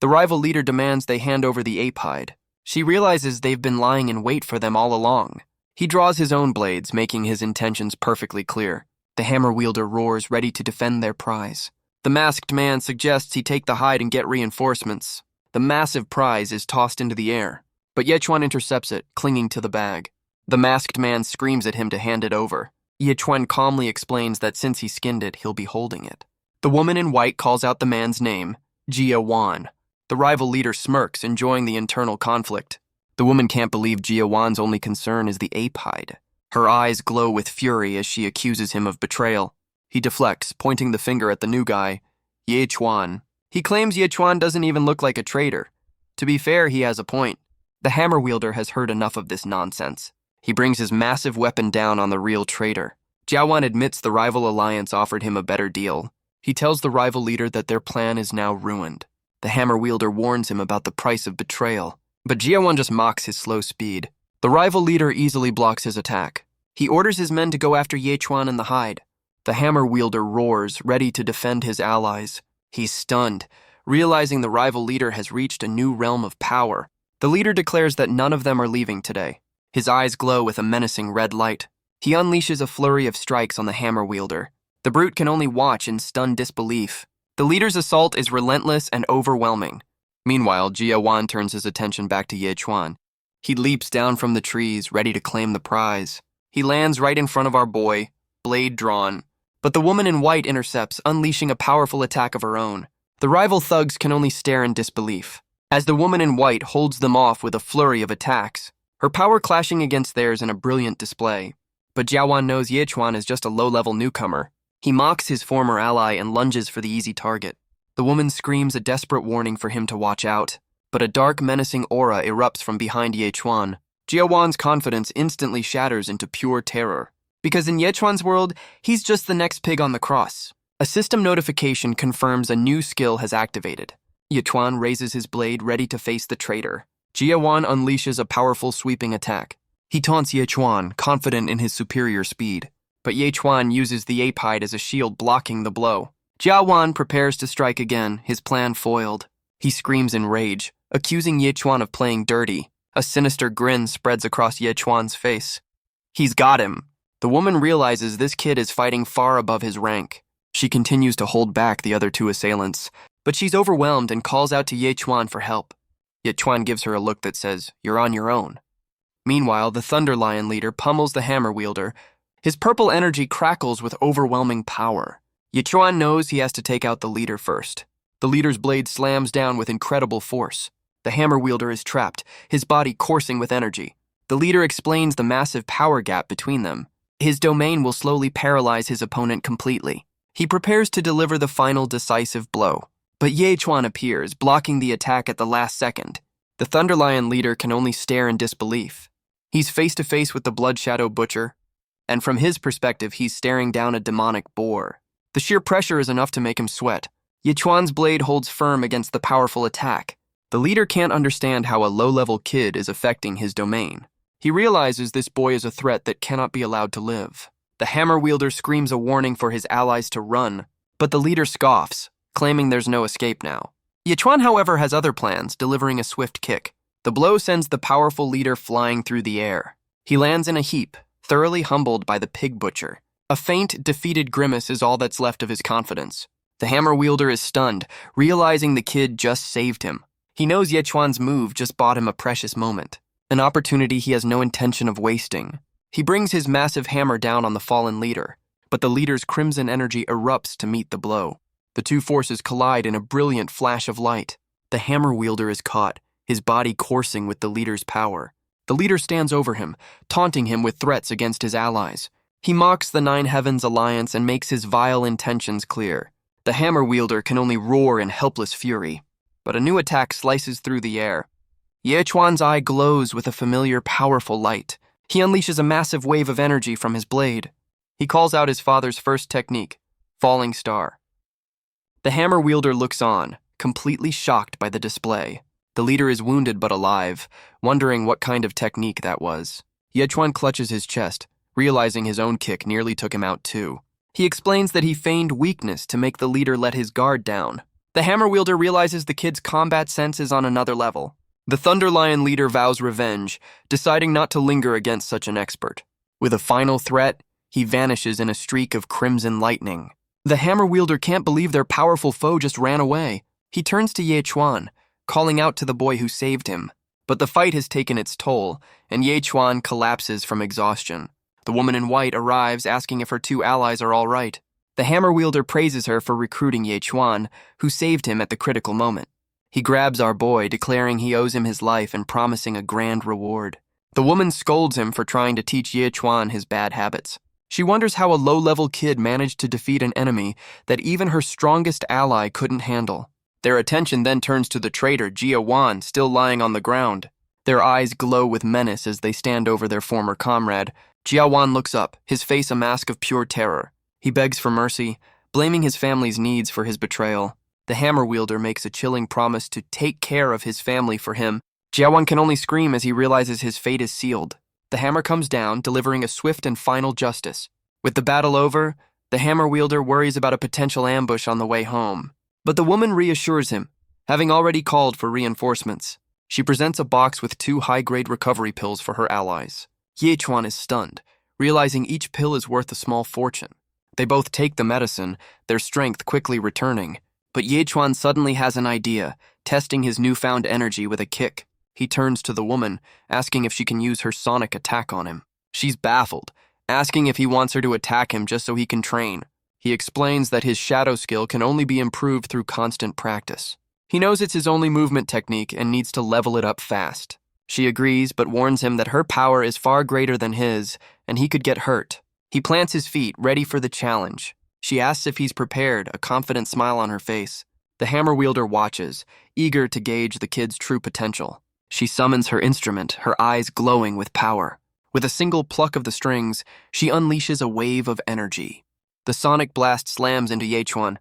The rival leader demands they hand over the ape hide. She realizes they've been lying in wait for them all along. He draws his own blades, making his intentions perfectly clear. The hammer wielder roars, ready to defend their prize. The masked man suggests he take the hide and get reinforcements. The massive prize is tossed into the air, but Ye Chuan intercepts it, clinging to the bag. The masked man screams at him to hand it over. Ye Chuan calmly explains that since he skinned it, he'll be holding it. The woman in white calls out the man's name, Jia Wan. The rival leader smirks, enjoying the internal conflict. The woman can't believe Jia Wan's only concern is the ape hide. Her eyes glow with fury as she accuses him of betrayal. He deflects, pointing the finger at the new guy, Ye Chuan. He claims Ye Chuan doesn't even look like a traitor. To be fair, he has a point. The hammer wielder has heard enough of this nonsense. He brings his massive weapon down on the real traitor. Jia Wan admits the rival alliance offered him a better deal. He tells the rival leader that their plan is now ruined. The hammer wielder warns him about the price of betrayal, but Jia Wan just mocks his slow speed. The rival leader easily blocks his attack. He orders his men to go after Ye Chuan and the hide. The hammer wielder roars, ready to defend his allies. He's stunned, realizing the rival leader has reached a new realm of power. The leader declares that none of them are leaving today. His eyes glow with a menacing red light. He unleashes a flurry of strikes on the hammer wielder. The brute can only watch in stunned disbelief. The leader's assault is relentless and overwhelming. Meanwhile, Jia Wan turns his attention back to Ye Chuan. He leaps down from the trees, ready to claim the prize. He lands right in front of our boy, blade drawn. But the woman in white intercepts, unleashing a powerful attack of her own. The rival thugs can only stare in disbelief, as the woman in white holds them off with a flurry of attacks, her power clashing against theirs in a brilliant display. But Jia Wan knows Ye Chuan is just a low-level newcomer. He mocks his former ally and lunges for the easy target. The woman screams a desperate warning for him to watch out, but a dark, menacing aura erupts from behind Ye Chuan. Jia Wan's confidence instantly shatters into pure terror. Because in Ye Chuan's world, he's just the next pig on the cross. A system notification confirms a new skill has activated. Ye Chuan raises his blade, ready to face the traitor. Jia Wan unleashes a powerful sweeping attack. He taunts Ye Chuan, confident in his superior speed. But Ye Chuan uses the ape hide as a shield, blocking the blow. Jia Wan prepares to strike again, his plan foiled. He screams in rage, accusing Ye Chuan of playing dirty. A sinister grin spreads across Ye Chuan's face. He's got him. The woman realizes this kid is fighting far above his rank. She continues to hold back the other two assailants, but she's overwhelmed and calls out to Ye Chuan for help. Ye Chuan gives her a look that says, "You're on your own." Meanwhile, the Thunder Lion leader pummels the hammer wielder. His purple energy crackles with overwhelming power. Ye Chuan knows he has to take out the leader first. The leader's blade slams down with incredible force. The hammer wielder is trapped, his body coursing with energy. The leader explains the massive power gap between them. His domain will slowly paralyze his opponent completely. He prepares to deliver the final decisive blow, but Yechuan appears, blocking the attack at the last second. The Thunderlion leader can only stare in disbelief. He's face to face with the Blood Shadow Butcher, and from his perspective, he's staring down a demonic boar. The sheer pressure is enough to make him sweat. Yechuan's blade holds firm against the powerful attack. The leader can't understand how a low-level kid is affecting his domain. He realizes this boy is a threat that cannot be allowed to live. The hammer wielder screams a warning for his allies to run, but the leader scoffs, claiming there's no escape now. Yechuan, however, has other plans, delivering a swift kick. The blow sends the powerful leader flying through the air. He lands in a heap, thoroughly humbled by the pig butcher. A faint, defeated grimace is all that's left of his confidence. The hammer wielder is stunned, realizing the kid just saved him. He knows Yechuan's move just bought him a precious moment, an opportunity he has no intention of wasting. He brings his massive hammer down on the fallen leader, but the leader's crimson energy erupts to meet the blow. The two forces collide in a brilliant flash of light. The hammer wielder is caught, his body coursing with the leader's power. The leader stands over him, taunting him with threats against his allies. He mocks the Nine Heavens alliance and makes his vile intentions clear. The hammer wielder can only roar in helpless fury, but a new attack slices through the air. Yechuan's eye glows with a familiar, powerful light. He unleashes a massive wave of energy from his blade. He calls out his father's first technique, Falling Star. The hammer wielder looks on, completely shocked by the display. The leader is wounded but alive, wondering what kind of technique that was. Yechuan clutches his chest, realizing his own kick nearly took him out too. He explains that he feigned weakness to make the leader let his guard down. The hammer wielder realizes the kid's combat sense is on another level. The Thunderlion leader vows revenge, deciding not to linger against such an expert. With a final threat, he vanishes in a streak of crimson lightning. The hammer wielder can't believe their powerful foe just ran away. He turns to Yechuan, calling out to the boy who saved him. But the fight has taken its toll, and Yechuan collapses from exhaustion. The woman in white arrives, asking if her two allies are all right. The hammer wielder praises her for recruiting Yechuan, who saved him at the critical moment. He grabs our boy, declaring he owes him his life and promising a grand reward. The woman scolds him for trying to teach Yechuan his bad habits. She wonders how a low-level kid managed to defeat an enemy that even her strongest ally couldn't handle. Their attention then turns to the traitor, Jia Wan, still lying on the ground. Their eyes glow with menace as they stand over their former comrade. Jia Wan looks up, his face a mask of pure terror. He begs for mercy, blaming his family's needs for his betrayal. The hammer wielder makes a chilling promise to take care of his family for him. Jia Wan can only scream as he realizes his fate is sealed. The hammer comes down, delivering a swift and final justice. With the battle over, the hammer wielder worries about a potential ambush on the way home. But the woman reassures him, having already called for reinforcements. She presents a box with 2 high-grade recovery pills for her allies. Yechuan is stunned, realizing each pill is worth a small fortune. They both take the medicine, their strength quickly returning. But Yechuan suddenly has an idea, testing his newfound energy with a kick. He turns to the woman, asking if she can use her sonic attack on him. She's baffled, asking if he wants her to attack him just so he can train. He explains that his shadow skill can only be improved through constant practice. He knows it's his only movement technique and needs to level it up fast. She agrees, but warns him that her power is far greater than his, and he could get hurt. He plants his feet, ready for the challenge. She asks if he's prepared, a confident smile on her face. The hammer wielder watches, eager to gauge the kid's true potential. She summons her instrument, her eyes glowing with power. With a single pluck of the strings, she unleashes a wave of energy. The sonic blast slams into Yechuan,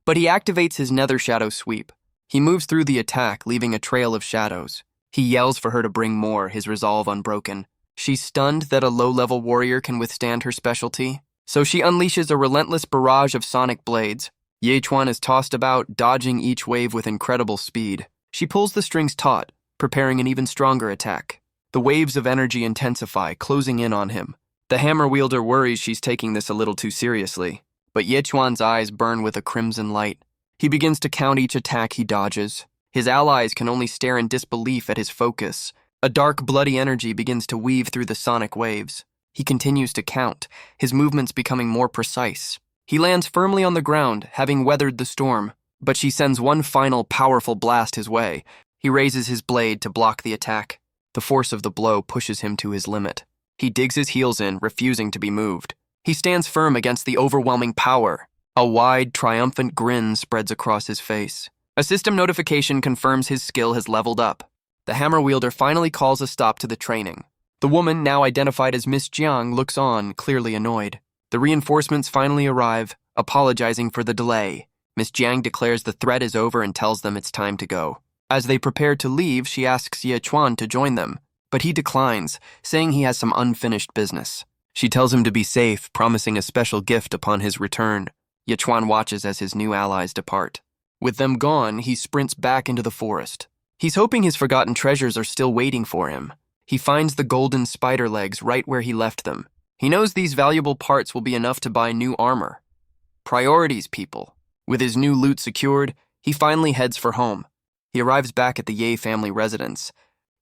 but he activates his nether shadow sweep. He moves through the attack, leaving a trail of shadows. He yells for her to bring more, his resolve unbroken. She's stunned that a low-level warrior can withstand her specialty, so she unleashes a relentless barrage of sonic blades. Yechuan is tossed about, dodging each wave with incredible speed. She pulls the strings taut, preparing an even stronger attack. The waves of energy intensify, closing in on him. The hammer wielder worries she's taking this a little too seriously, but Yechuan's eyes burn with a crimson light. He begins to count each attack he dodges. His allies can only stare in disbelief at his focus. A dark, bloody energy begins to weave through the sonic waves. He continues to count, his movements becoming more precise. He lands firmly on the ground, having weathered the storm, but she sends one final powerful blast his way. He raises his blade to block the attack. The force of the blow pushes him to his limit. He digs his heels in, refusing to be moved. He stands firm against the overwhelming power. A wide, triumphant grin spreads across his face. A system notification confirms his skill has leveled up. The hammer wielder finally calls a stop to the training. The woman, now identified as Miss Jiang, looks on, clearly annoyed. The reinforcements finally arrive, apologizing for the delay. Miss Jiang declares the threat is over and tells them it's time to go. As they prepare to leave, she asks Ye Chuan to join them, but he declines, saying he has some unfinished business. She tells him to be safe, promising a special gift upon his return. Ye Chuan watches as his new allies depart. With them gone, he sprints back into the forest. He's hoping his forgotten treasures are still waiting for him. He finds the golden spider legs right where he left them. He knows these valuable parts will be enough to buy new armor. Priorities, people. With his new loot secured, he finally heads for home. He arrives back at the Ye family residence.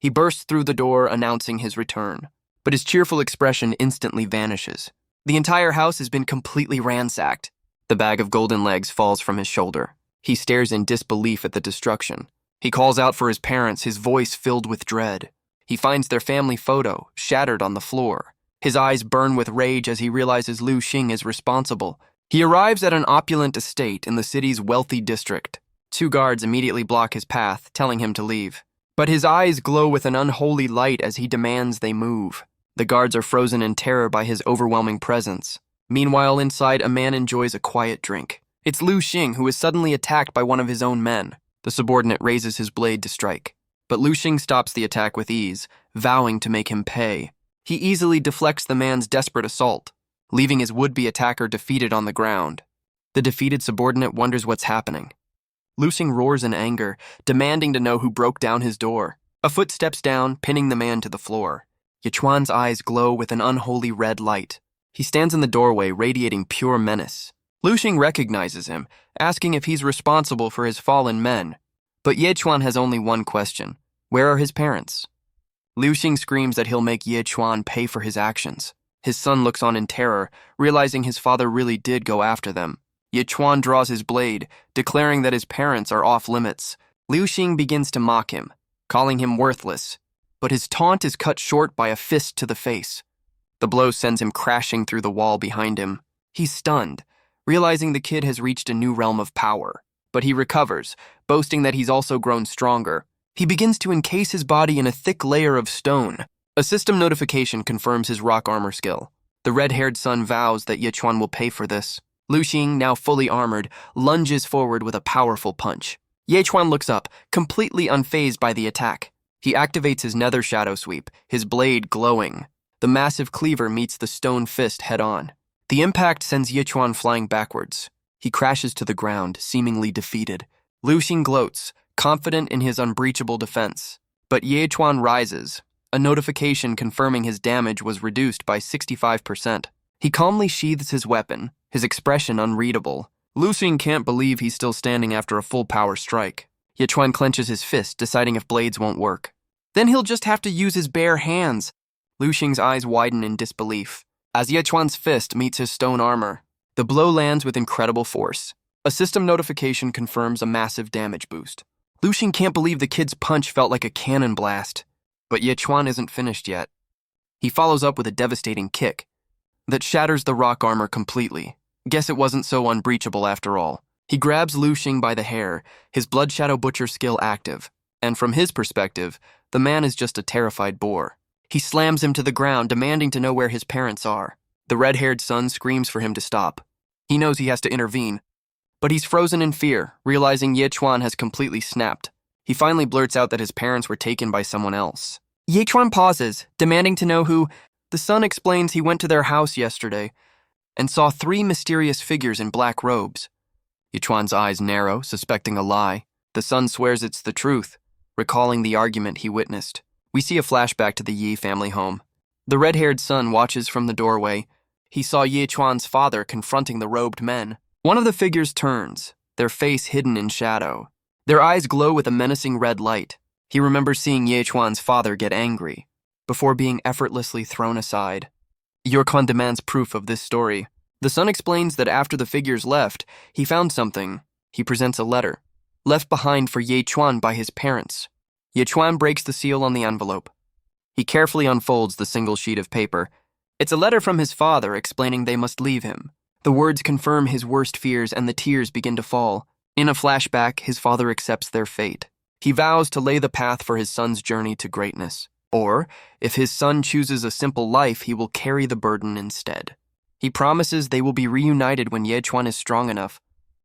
He bursts through the door, announcing his return. But his cheerful expression instantly vanishes. The entire house has been completely ransacked. The bag of golden legs falls from his shoulder. He stares in disbelief at the destruction. He calls out for his parents, his voice filled with dread. He finds their family photo, shattered on the floor. His eyes burn with rage as he realizes Lu Xing is responsible. He arrives at an opulent estate in the city's wealthy district. 2 guards immediately block his path, telling him to leave. But his eyes glow with an unholy light as he demands they move. The guards are frozen in terror by his overwhelming presence. Meanwhile, inside, a man enjoys a quiet drink. It's Lu Xing, who is suddenly attacked by one of his own men. The subordinate raises his blade to strike. But Lu Xing stops the attack with ease, vowing to make him pay. He easily deflects the man's desperate assault, leaving his would-be attacker defeated on the ground. The defeated subordinate wonders what's happening. Lu Xing roars in anger, demanding to know who broke down his door. A foot steps down, pinning the man to the floor. Ye Chuan's eyes glow with an unholy red light. He stands in the doorway, radiating pure menace. Lu Xing recognizes him, asking if he's responsible for his fallen men. But Ye Chuan has only one question. Where are his parents? Lu Xing screams that he'll make Ye Chuan pay for his actions. His son looks on in terror, realizing his father really did go after them. Ye Chuan draws his blade, declaring that his parents are off limits. Lu Xing begins to mock him, calling him worthless. But his taunt is cut short by a fist to the face. The blow sends him crashing through the wall behind him. He's stunned, realizing the kid has reached a new realm of power. But he recovers, boasting that he's also grown stronger. He begins to encase his body in a thick layer of stone. A system notification confirms his rock armor skill. The red-haired son vows that Ye Chuan will pay for this. Lu Xing, now fully armored, lunges forward with a powerful punch. Ye Chuan looks up, completely unfazed by the attack. He activates his nether shadow sweep, his blade glowing. The massive cleaver meets the stone fist head-on. The impact sends Ye Chuan flying backwards. He crashes to the ground, seemingly defeated. Lu Xing gloats, confident in his unbreachable defense. But Ye Chuan rises, a notification confirming his damage was reduced by 65%. He calmly sheathes his weapon, his expression unreadable. Lu Xing can't believe he's still standing after a full-power strike. Ye Chuan clenches his fist, deciding if blades won't work. Then he'll just have to use his bare hands. Lu Xing's eyes widen in disbelief. As Ye Chuan's fist meets his stone armor, the blow lands with incredible force. A system notification confirms a massive damage boost. Lu Xing can't believe the kid's punch felt like a cannon blast. But Ye Chuan isn't finished yet. He follows up with a devastating kick that shatters the rock armor completely. Guess it wasn't so unbreachable after all. He grabs Lu Xing by the hair, his Blood Shadow Butcher skill active, and from his perspective, the man is just a terrified boar. He slams him to the ground, demanding to know where his parents are. The red-haired son screams for him to stop. He knows he has to intervene, but he's frozen in fear, realizing Ye Chuan has completely snapped. He finally blurts out that his parents were taken by someone else. Ye Chuan pauses, demanding to know who. The son explains he went to their house yesterday and saw 3 mysterious figures in black robes. Ye Chuan's eyes narrow, suspecting a lie. The son swears it's the truth, recalling the argument he witnessed. We see a flashback to the Yi family home. The red-haired son watches from the doorway. He saw Ye Chuan's father confronting the robed men. One of the figures turns, their face hidden in shadow. Their eyes glow with a menacing red light. He remembers seeing Ye Chuan's father get angry, before being effortlessly thrown aside. Yurkon demands proof of this story. The son explains that after the figures left, he found something. He presents a letter, left behind for Ye Chuan by his parents. Ye Chuan breaks the seal on the envelope. He carefully unfolds the single sheet of paper. It's a letter from his father explaining they must leave him. The words confirm his worst fears and the tears begin to fall. In a flashback, his father accepts their fate. He vows to lay the path for his son's journey to greatness. Or, if his son chooses a simple life, he will carry the burden instead. He promises they will be reunited when Yechuan is strong enough.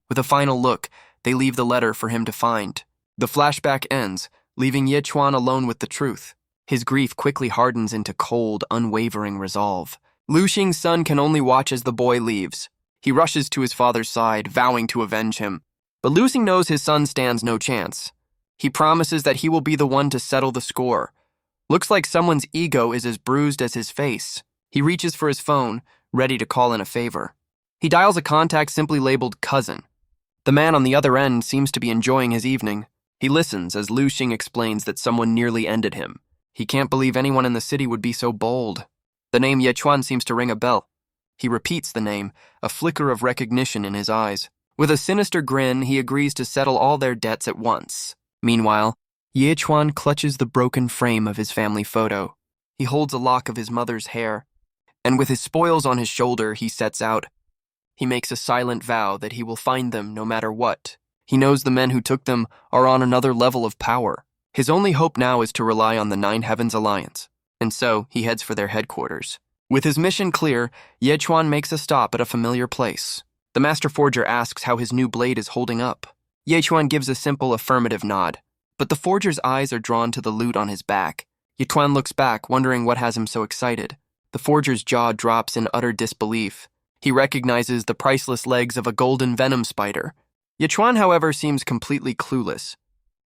With a final look, they leave the letter for him to find. The flashback ends, leaving Yechuan alone with the truth. His grief quickly hardens into cold, unwavering resolve. Lu Xing's son can only watch as the boy leaves. He rushes to his father's side, vowing to avenge him. But Lu Xing knows his son stands no chance. He promises that he will be the one to settle the score. Looks like someone's ego is as bruised as his face. He reaches for his phone, ready to call in a favor. He dials a contact simply labeled cousin. The man on the other end seems to be enjoying his evening. He listens as Lu Xing explains that someone nearly ended him. He can't believe anyone in the city would be so bold. The name Yechuan seems to ring a bell. He repeats the name, a flicker of recognition in his eyes. With a sinister grin, he agrees to settle all their debts at once. Meanwhile, Yechuan clutches the broken frame of his family photo. He holds a lock of his mother's hair, and with his spoils on his shoulder, he sets out. He makes a silent vow that he will find them no matter what. He knows the men who took them are on another level of power. His only hope now is to rely on the Nine Heavens Alliance, and so he heads for their headquarters. With his mission clear, Yechuan makes a stop at a familiar place. The Master Forger asks how his new blade is holding up. Yechuan gives a simple affirmative nod, but the forger's eyes are drawn to the loot on his back. Yechuan looks back, wondering what has him so excited. The forger's jaw drops in utter disbelief. He recognizes the priceless legs of a golden venom spider. Yechuan, however, seems completely clueless.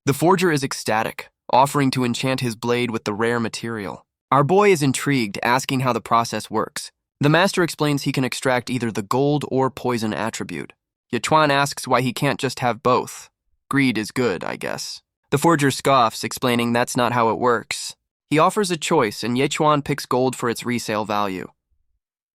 The forger is ecstatic, offering to enchant his blade with the rare material. Our boy is intrigued, asking how the process works. The master explains he can extract either the gold or poison attribute. Yechuan asks why he can't just have both. Greed is good, I guess. The forger scoffs, explaining that's not how it works. He offers a choice, and Yechuan picks gold for its resale value.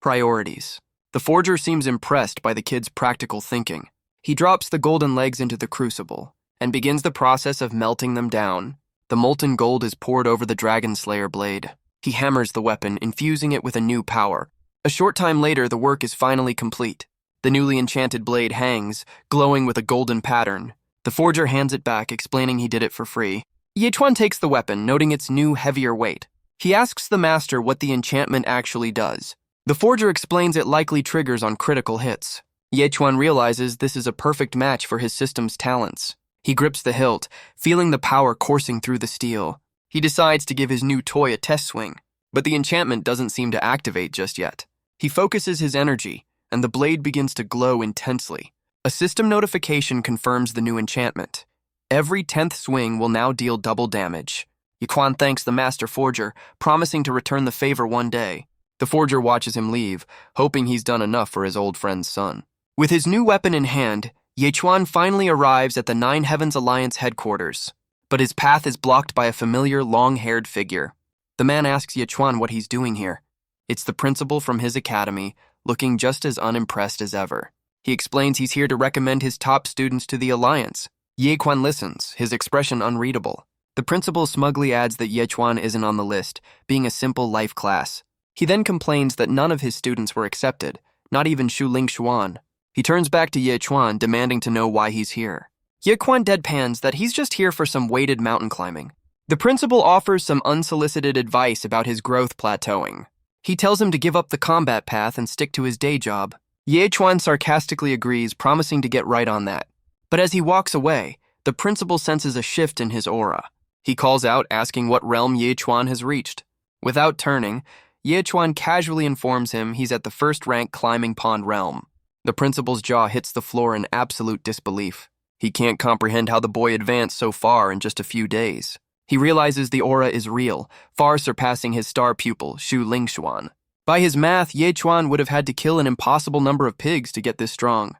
Priorities. The forger seems impressed by the kid's practical thinking. He drops the golden legs into the crucible and begins the process of melting them down. The molten gold is poured over the Dragon Slayer blade. He hammers the weapon, infusing it with a new power. A short time later, the work is finally complete. The newly enchanted blade hangs, glowing with a golden pattern. The forger hands it back, explaining he did it for free. Yechuan takes the weapon, noting its new, heavier weight. He asks the master what the enchantment actually does. The forger explains it likely triggers on critical hits. Yechuan realizes this is a perfect match for his system's talents. He grips the hilt, feeling the power coursing through the steel. He decides to give his new toy a test swing, but the enchantment doesn't seem to activate just yet. He focuses his energy, and the blade begins to glow intensely. A system notification confirms the new enchantment. Every 10th swing will now deal double damage. Yechuan thanks the master forger, promising to return the favor one day. The forger watches him leave, hoping he's done enough for his old friend's son. With his new weapon in hand, Yechuan finally arrives at the Nine Heavens Alliance headquarters, but his path is blocked by a familiar, long-haired figure. The man asks Yechuan what he's doing here. It's the principal from his academy, looking just as unimpressed as ever. He explains he's here to recommend his top students to the Alliance. Yechuan listens, his expression unreadable. The principal smugly adds that Yechuan isn't on the list, being a simple life class. He then complains that none of his students were accepted, not even Shu Lingshuan. He turns back to Yechuan, demanding to know why he's here. Yechuan deadpans that he's just here for some weighted mountain climbing. The principal offers some unsolicited advice about his growth plateauing. He tells him to give up the combat path and stick to his day job. Yechuan sarcastically agrees, promising to get right on that. But as he walks away, the principal senses a shift in his aura. He calls out, asking what realm Yechuan has reached. Without turning, Yechuan casually informs him he's at the first-rank climbing pond realm. The principal's jaw hits the floor in absolute disbelief. He can't comprehend how the boy advanced so far in just a few days. He realizes the aura is real, far surpassing his star pupil, Shu Lingshuan. By his math, Yechuan would have had to kill an impossible number of pigs to get this strong.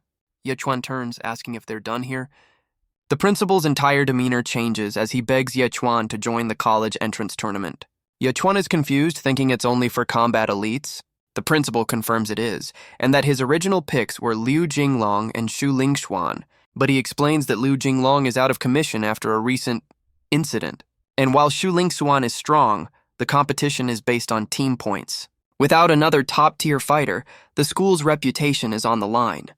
Yechuan turns, asking if they're done here. The principal's entire demeanor changes as he begs Yechuan to join the college entrance tournament. Yechuan is confused, thinking it's only for combat elites. The principal confirms it is, and that his original picks were Liu Jinglong and Shu Lingshuan, but he explains that Liu Jinglong is out of commission after a recent incident. And while Shu Lingshuan is strong, The competition is based on team points. Without another top-tier fighter, the school's reputation is on the line.